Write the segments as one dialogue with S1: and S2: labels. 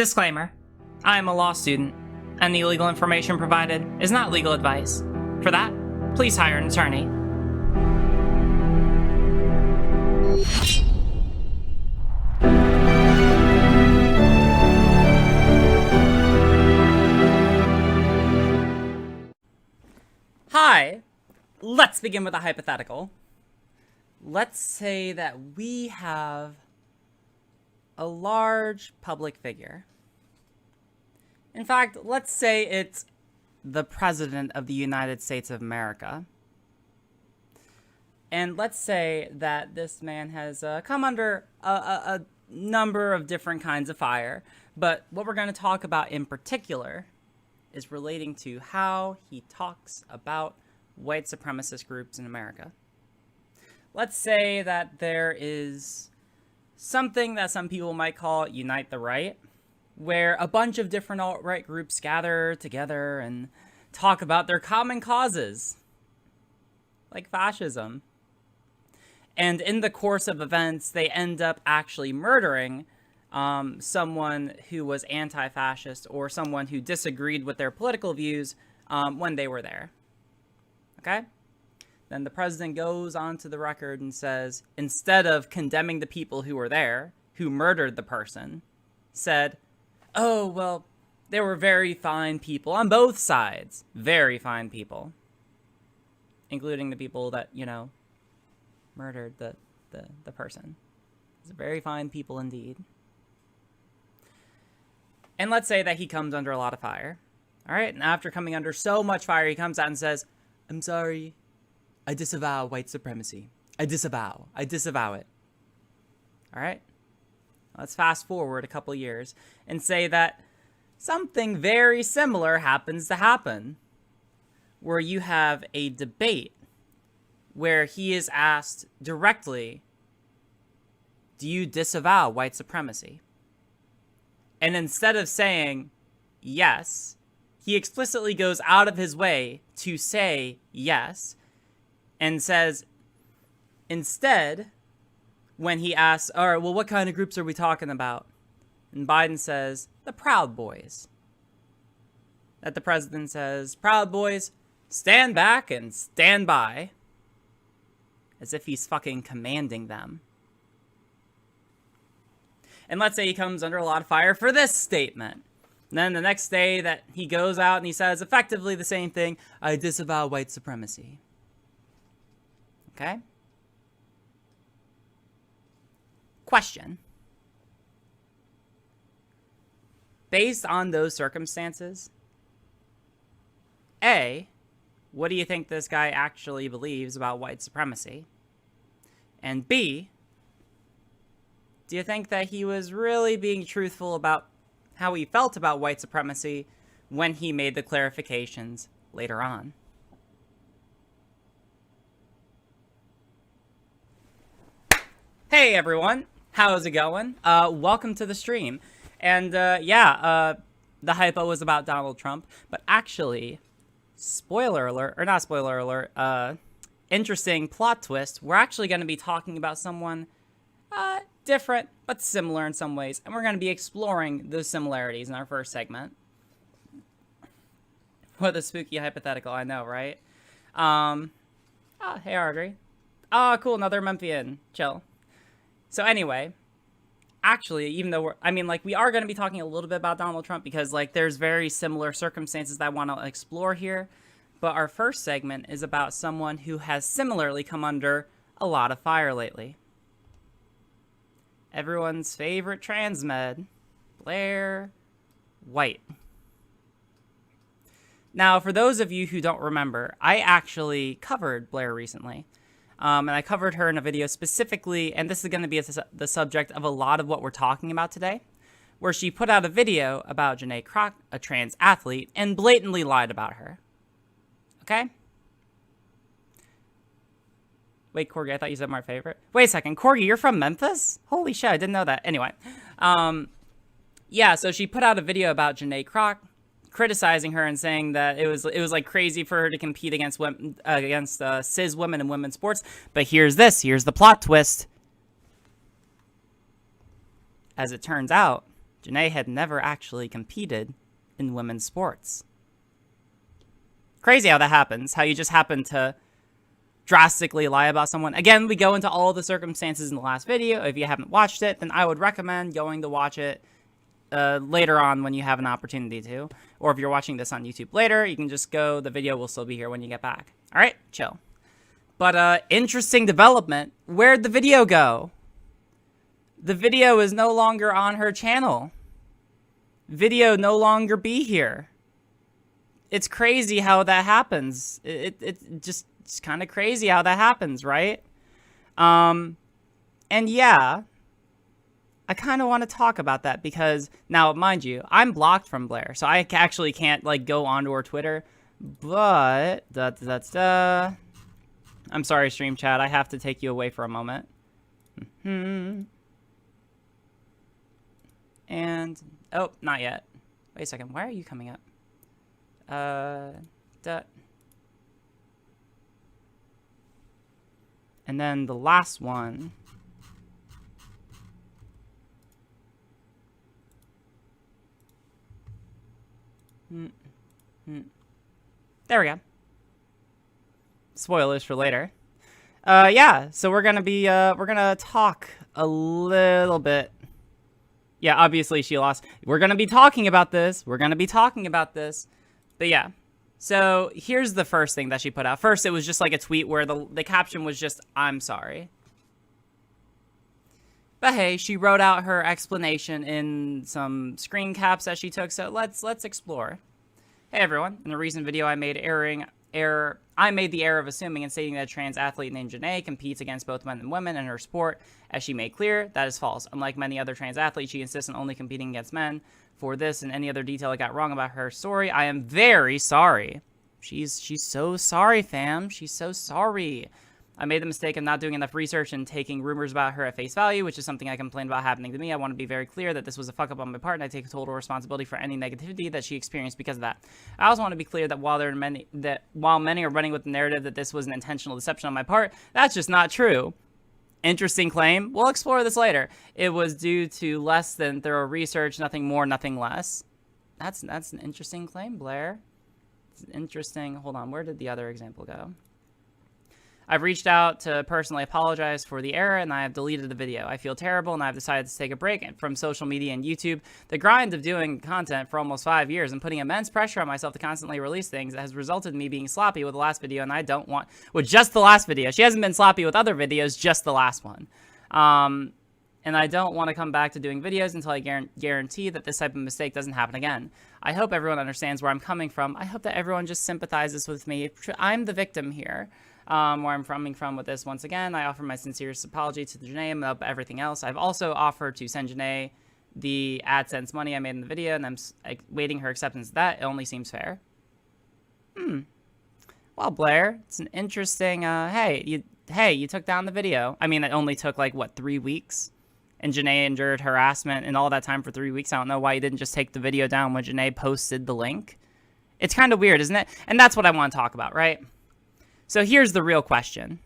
S1: Disclaimer. I am a law student, and the legal information provided is not legal advice. For that, please hire an attorney. Hi! Let's begin with a hypothetical. Let's say that we have a large public figure. In fact, let's say it's the President of the United States of America. And let's say that this man has come under a number of different kinds of fire. But what we're going to talk about in particular is relating to how he talks about white supremacist groups in America. Let's say that there is something that some people might call Unite the Right, where a bunch of different alt-right groups gather together and talk about their common causes, like fascism. And in the course of events, they end up actually murdering someone who was anti-fascist or someone who disagreed with their political views when they were there. Okay? Then the president goes onto the record and says, instead of condemning the people who were there, who murdered the person, said, oh, well, there were very fine people on both sides. Very fine people. Including the people that, you know, murdered the person. It's very fine people indeed. And let's say that he comes under a lot of fire. All right, and after coming under so much fire, he comes out and says, I'm sorry. I disavow white supremacy. I disavow it. All right? Let's fast forward a couple years and say that something very similar happens to happen, where you have a debate where he is asked directly, do you disavow white supremacy? And instead of saying yes, he explicitly goes out of his way to say yes, and says, instead, when he asks, all right, well, what kind of groups are we talking about? And Biden says, the Proud Boys. That the president says, Proud Boys, stand back and stand by. As if he's fucking commanding them. And let's say he comes under a lot of fire for this statement. And then the next day that he goes out and he says effectively the same thing, I disavow white supremacy. Okay? Question. Based on those circumstances, A, what do you think this guy actually believes about white supremacy? And B, do you think that he was really being truthful about how he felt about white supremacy when he made the clarifications later on? Hey everyone, how's it going? Welcome to the stream. And the hypo was about Donald Trump, but actually, spoiler alert, or not spoiler alert, interesting plot twist, we're actually going to be talking about someone different, but similar in some ways, and we're going to be exploring those similarities in our first segment. What a spooky hypothetical, I know, right? Hey Audrey. Oh, cool, another Memphian. Chill. So anyway, actually, even though we are going to be talking a little bit about Donald Trump because, like, there's very similar circumstances that I want to explore here. But our first segment is about someone who has similarly come under a lot of fire lately. Everyone's favorite trans med, Blaire White. Now, for those of you who don't remember, I actually covered Blaire recently. And I covered her in a video specifically, and this is going to be the subject of a lot of what we're talking about today, where she put out a video about Janae Kroc, a trans athlete, and blatantly lied about her. Okay? Wait, Corgi, I thought you said my favorite. Wait a second, Corgi, you're from Memphis? Holy shit, I didn't know that. Anyway, so she put out a video about Janae Kroc, criticizing her and saying that it was like crazy for her to compete against women, cis women in women's sports. But here's the plot twist. As it turns out, Janae had never actually competed in women's sports. Crazy how that happens, how you just happen to drastically lie about someone. Again, we go into all the circumstances in the last video. If you haven't watched it, then I would recommend going to watch it later on when you have an opportunity to. Or if you're watching this on YouTube later, you can just go. The video will still be here when you get back. All right, chill. But interesting development. Where'd the video go? The video is no longer on her channel. Video no longer be here. It's crazy how that happens. It's kind of crazy how that happens, right? And yeah, I kind of want to talk about that because now, mind you, I'm blocked from Blaire, so I actually can't like go onto her Twitter. But I'm sorry, stream chat. I have to take you away for a moment. And oh, not yet. Wait a second. Why are you coming up? And then the last one. There we go. Spoilers for later. Yeah, so we're gonna talk a little bit. Yeah, obviously she lost. We're gonna be talking about this. But yeah. So here's the first thing that she put out. First, it was just like a tweet where the caption was just, "I'm sorry." But hey, she wrote out her explanation in some screen caps that she took. So let's explore. Hey everyone, in the recent video I made I made the error of assuming and stating that a trans athlete named Janae competes against both men and women in her sport. As she made clear, that is false. Unlike many other trans athletes, she insists on only competing against men. For this and any other detail I got wrong about her story, I am very sorry. She's so sorry, fam. She's so sorry. I made the mistake of not doing enough research and taking rumors about her at face value, which is something I complained about happening to me. I want to be very clear that this was a fuck up on my part, and I take total responsibility for any negativity that she experienced because of that. I also want to be clear that while many are running with the narrative that this was an intentional deception on my part, that's just not true. Interesting claim. We'll explore this later. It was due to less than thorough research, nothing more, nothing less. That's an interesting claim, Blaire. It's interesting. Hold on, where did the other example go? I've reached out to personally apologize for the error, and I have deleted the video. I feel terrible, and I've decided to take a break from social media and YouTube. The grind of doing content for almost 5 years and putting immense pressure on myself to constantly release things has resulted in me being sloppy with the last video, and I don't want... With just the last video. She hasn't been sloppy with other videos, just the last one. And I don't want to come back to doing videos until I guarantee that this type of mistake doesn't happen again. I hope everyone understands where I'm coming from. I hope that everyone just sympathizes with me. I'm the victim here. Where I'm coming from with this. Once again, I offer my sincerest apology to Janae about everything else. I've also offered to send Janae the AdSense money I made in the video, and I'm waiting her acceptance of that. It only seems fair. Well, Blaire, it's an interesting, hey, you took down the video. I mean, it only took, like, what, 3 weeks? And Janae endured harassment and all that time for 3 weeks. I don't know why you didn't just take the video down when Janae posted the link. It's kind of weird, isn't it? And that's what I want to talk about, right? So here's the real question.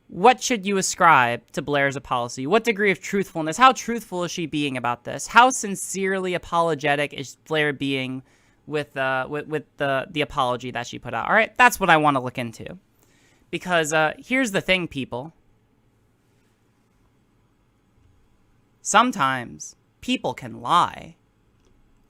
S1: What should you ascribe to Blaire's apology? What degree of truthfulness? How truthful is she being about this? How sincerely apologetic is Blaire being with the apology that she put out? All right, that's what I want to look into. Because here's the thing, people. Sometimes people can lie.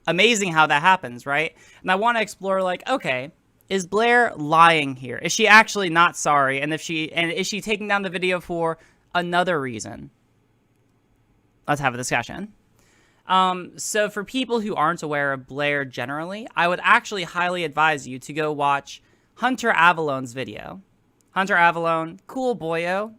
S1: Amazing how that happens, right? And I want to explore, like, okay, is Blaire lying here? Is she actually not sorry? And is she taking down the video for another reason? Let's have a discussion. So for people who aren't aware of Blaire generally, I would actually highly advise you to go watch Hunter Avalone's video. Hunter Avalone, cool boyo.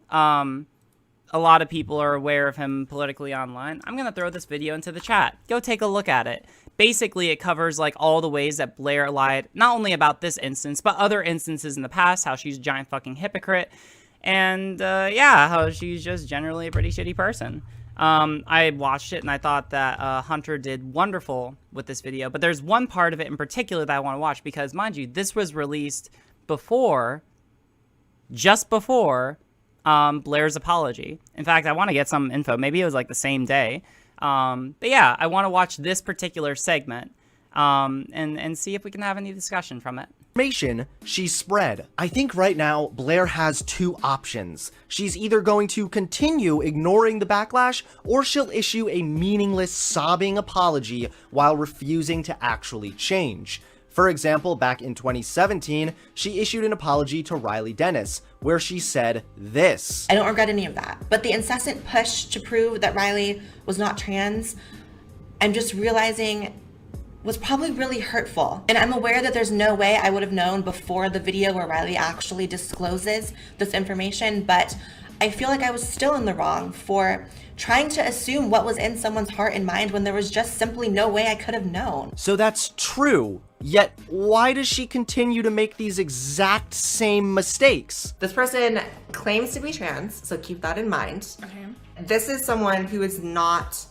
S1: A lot of people are aware of him politically online. I'm going to throw this video into the chat. Go take a look at it. Basically, it covers like all the ways that Blaire lied, not only about this instance, but other instances in the past, how she's a giant fucking hypocrite, and yeah, how she's just generally a pretty shitty person. I watched it and I thought that Hunter did wonderful with this video, but there's one part of it in particular that I want to watch because, mind you, this was released just before Blaire's apology. In fact, I want to get some info. Maybe it was like the same day. But yeah, I want to watch this particular segment and see if we can have any discussion from it.
S2: Information she spread. I think right now Blaire has two options. She's either going to continue ignoring the backlash, or she'll issue a meaningless sobbing apology while refusing to actually change. For example, back in 2017, she issued an apology to Riley Dennis, where she said this.
S3: I don't regret any of that, but the incessant push to prove that Riley was not trans, I'm just realizing was probably really hurtful. And I'm aware that there's no way I would have known before the video where Riley actually discloses this information, but I feel like I was still in the wrong for trying to assume what was in someone's heart and mind when there was just simply no way I could have known.
S2: So that's true, yet why does she continue to make these exact same mistakes?
S4: This person claims to be trans, so keep that in mind.
S3: Okay.
S4: This is someone who is not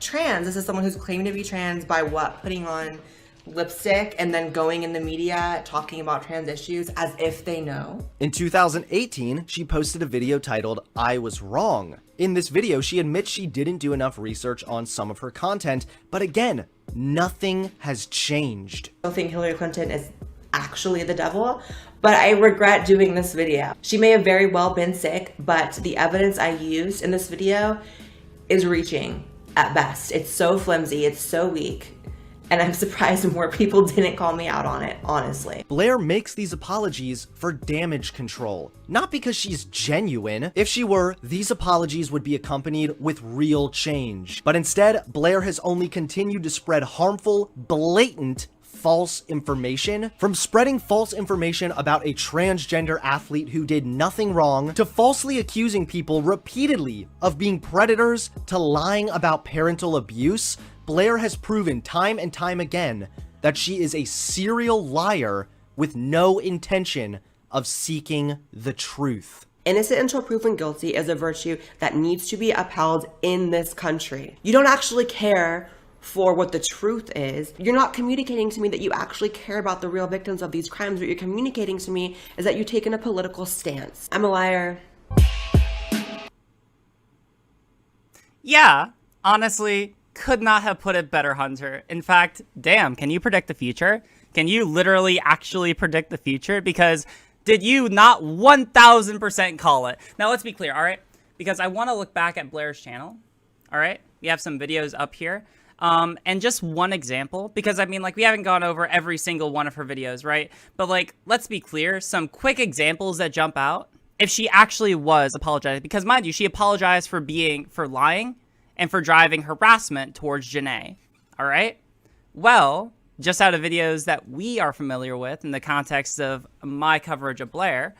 S4: trans. This is someone who's claiming to be trans by what? Putting on lipstick and then going in the media talking about trans issues as if they know.
S2: In 2018, she posted a video titled, "I Was Wrong." In this video, she admits she didn't do enough research on some of her content, but again, nothing has changed.
S4: I don't think Hillary Clinton is actually the devil, but I regret doing this video. She may have very well been sick, but the evidence I used in this video is reaching at best. It's so flimsy, it's so weak, and I'm surprised more people didn't call me out on it, honestly.
S2: Blaire makes these apologies for damage control, not because she's genuine. If she were, these apologies would be accompanied with real change. But instead, Blaire has only continued to spread harmful, blatant, false information. From spreading false information about a transgender athlete who did nothing wrong, to falsely accusing people repeatedly of being predators, to lying about parental abuse, Blaire has proven time and time again that she is a serial liar with no intention of seeking the truth.
S4: Innocent until proven guilty is a virtue that needs to be upheld in this country. You don't actually care for what the truth is. You're not communicating to me that you actually care about the real victims of these crimes. What you're communicating to me is that you've taken a political stance. I'm a liar.
S1: Yeah, honestly, could not have put it better, Hunter. In fact, damn, can you predict the future? Can you literally actually predict the future? Because did you not 1000% call it? Now, let's be clear, all right? Because I want to look back at Blaire's channel, all right? We have some videos up here. And just one example, because I mean, like, we haven't gone over every single one of her videos, right? But like, let's be clear, some quick examples that jump out. If she actually was apologizing, because mind you, she apologized for lying and for driving harassment towards Janae, all right? Well, just out of videos that we are familiar with in the context of my coverage of Blaire,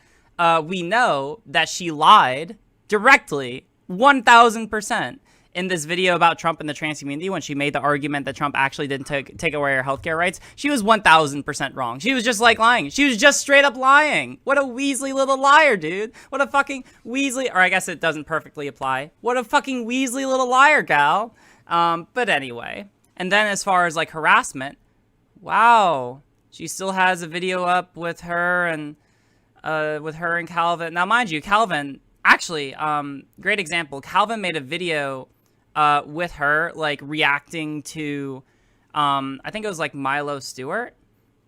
S1: we know that she lied directly 1000%. In this video about Trump and the trans community, when she made the argument that Trump actually didn't take away her healthcare rights, she was 1000% wrong. She was just like lying. She was just straight up lying. What a Weasley little liar, dude. What a fucking Weasley, or I guess it doesn't perfectly apply. What a fucking Weasley little liar, gal. But anyway. And then as far as like harassment, wow. She still has a video up with her and Calvin. Now, mind you, Calvin, actually, great example. Calvin made a video with her, like, reacting to, I think it was, like, Milo Stewart,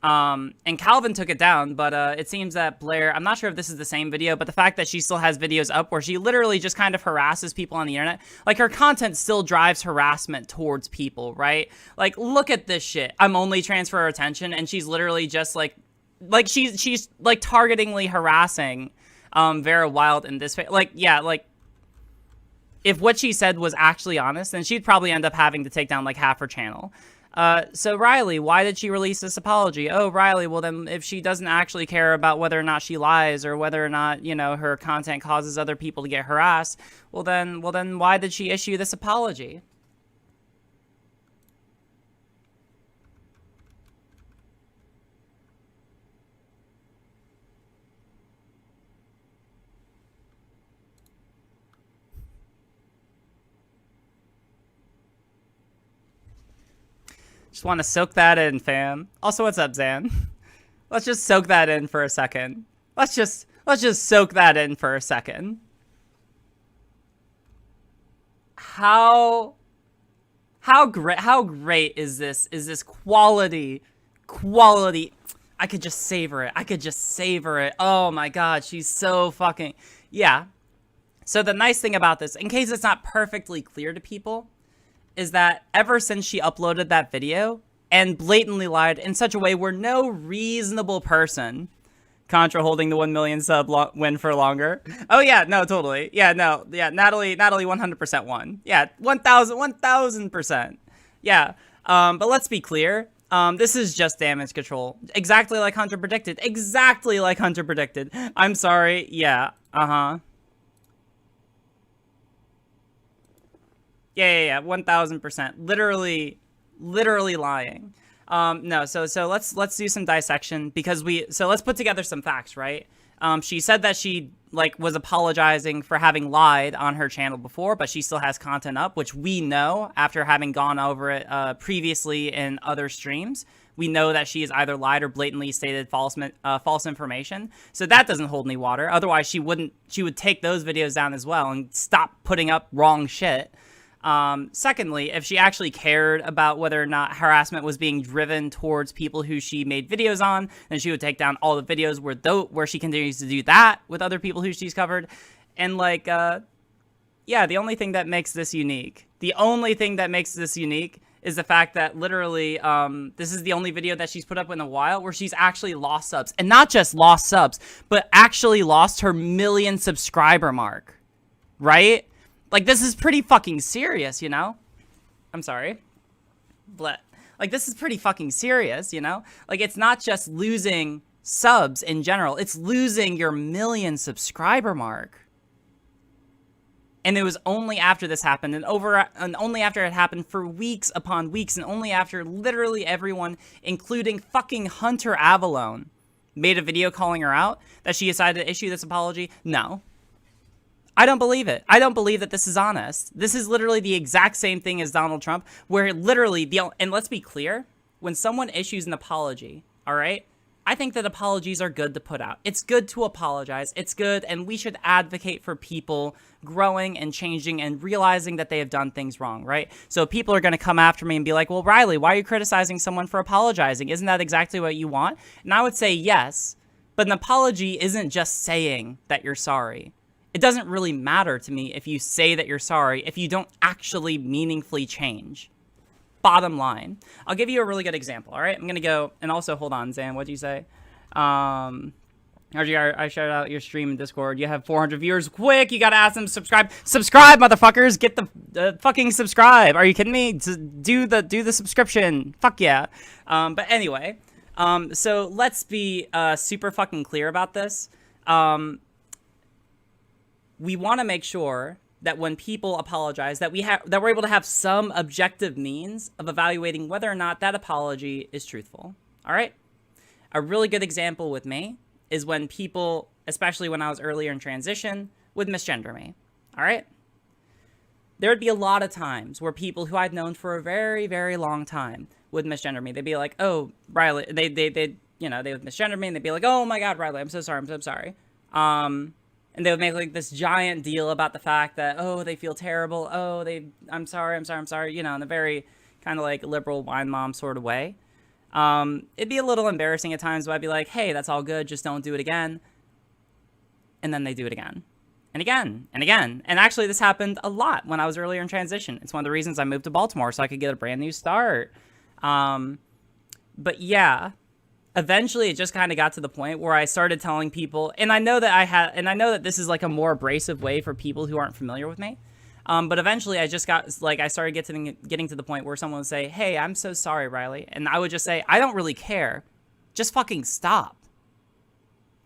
S1: and Calvin took it down, but it seems that Blaire, I'm not sure if this is the same video, but the fact that she still has videos up where she literally just kind of harasses people on the internet, like, her content still drives harassment towards people, right? Like, look at this shit. I'm only trans for her attention, and she's literally just, like, she's, like, targetingly harassing, Vera Wild in this, like, yeah, like, if what she said was actually honest, then she'd probably end up having to take down, like, half her channel. So Riley, why did she release this apology? Oh, Riley, well then, if she doesn't actually care about whether or not she lies or whether or not, you know, her content causes other people to get harassed, well then, why did she issue this apology? Just want to soak that in, fam. Also, what's up, Zan? Let's just soak that in for a second. Let's just soak that in for a second. How How great is this? Is this quality? I could just savor it. Oh my god, she's so fucking... Yeah. So the nice thing about this, in case it's not perfectly clear to people, is that ever since she uploaded that video and blatantly lied in such a way where no reasonable person... Contra holding the 1 million sub win for longer. Oh yeah, no, totally. Yeah, no, yeah, Natalie 100% won. Yeah, 1000%. Yeah, but let's be clear. This is just damage control. Exactly like Hunter predicted. I'm sorry. Yeah, Yeah, 1000%. Literally lying. No, so let's do some dissection because let's put together some facts, right? She said that she was apologizing for having lied on her channel before, but she still has content up, which we know after having gone over it previously in other streams. We know that she has either lied or blatantly stated false information. So that doesn't hold any water. Otherwise, she would take those videos down as well and stop putting up wrong shit. Secondly, if she actually cared about whether or not harassment was being driven towards people who she made videos on, then she would take down all the videos where she continues to do that with other people who she's covered. And yeah, the only thing that makes this unique is the fact that literally, this is the only video that she's put up in a while where she's actually lost subs. And not just lost subs, but actually lost her 1 million subscriber mark. Right? This is pretty fucking serious, you know? I'm sorry. This is pretty fucking serious, you know? It's not just losing subs in general. It's losing your 1 million subscriber mark. And it was only after this happened, and only after it happened for weeks upon weeks, and only after literally everyone, including fucking Hunter Avalone, made a video calling her out, that she decided to issue this apology. No. I don't believe it. I don't believe that this is honest. This is literally the exact same thing as Donald Trump, where literally, and let's be clear, when someone issues an apology, all right, I think that apologies are good to put out. It's good to apologize. It's good, and we should advocate for people growing and changing and realizing that they have done things wrong, right? So people are going to come after me and be like, well, Riley, why are you criticizing someone for apologizing? Isn't that exactly what you want? And I would say yes, but an apology isn't just saying that you're sorry. It doesn't really matter to me if you say that you're sorry if you don't actually meaningfully change. Bottom line. I'll give you a really good example, all right? I'm going to go, and also, hold on, Zan, what'd you say? RGR, I shouted out your stream in Discord. You have 400 viewers. Quick, you got to ask them to subscribe. Subscribe, motherfuckers. Get the fucking subscribe. Are you kidding me? Do the subscription. Fuck yeah. But anyway, so let's be super fucking clear about this. We want to make sure that when people apologize, that we're able to have some objective means of evaluating whether or not that apology is truthful. All right? A really good example with me is when people, especially when I was earlier in transition, would misgender me. All right? There would be a lot of times where people who I'd known for a very, very long time would misgender me. They'd be like, "Oh, Riley," they would misgender me, and they'd be like, "Oh my God, Riley, I'm so sorry." And they would make this giant deal about the fact that, oh, they feel terrible. Oh, I'm sorry, in a very kind of liberal wine mom sort of way. It'd be a little embarrassing at times, but I'd be like, hey, that's all good. Just don't do it again. And then they do it again and again and again. And actually this happened a lot when I was earlier in transition. It's one of the reasons I moved to Baltimore so I could get a brand new start. But yeah. Eventually, it just kind of got to the point where I started telling people, and I know that this is a more abrasive way for people who aren't familiar with me. But eventually, I just got I started getting to the point where someone would say, "Hey, I'm so sorry, Riley," and I would just say, "I don't really care. Just fucking stop.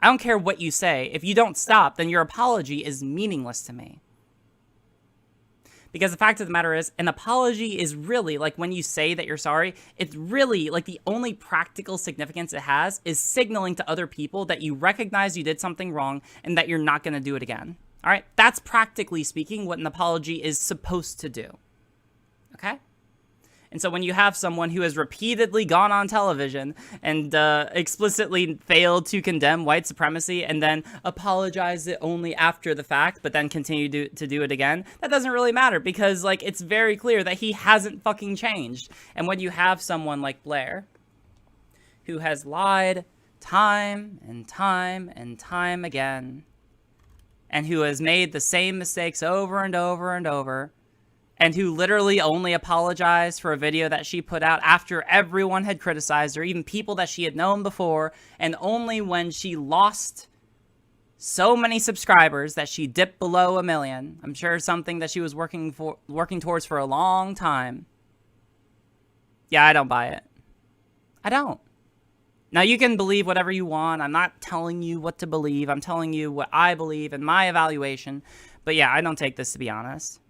S1: I don't care what you say. If you don't stop, then your apology is meaningless to me." Because the fact of the matter is, an apology is really, when you say that you're sorry, it's really, the only practical significance it has is signaling to other people that you recognize you did something wrong and that you're not going to do it again. All right? That's practically speaking what an apology is supposed to do. Okay? And so when you have someone who has repeatedly gone on television and explicitly failed to condemn white supremacy and then apologize it only after the fact, but then continue to do it again, that doesn't really matter because, like, it's very clear that he hasn't fucking changed. And when you have someone like Blaire, who has lied time and time and time again, and who has made the same mistakes over and over and over, and who literally only apologized for a video that she put out after everyone had criticized her, even people that she had known before, and only when she lost so many subscribers that she dipped below 1 million. I'm sure something that she was working towards for a long time. Yeah, I don't buy it. I don't. Now, you can believe whatever you want. I'm not telling you what to believe. I'm telling you what I believe in my evaluation. But yeah, I don't take this to be honest.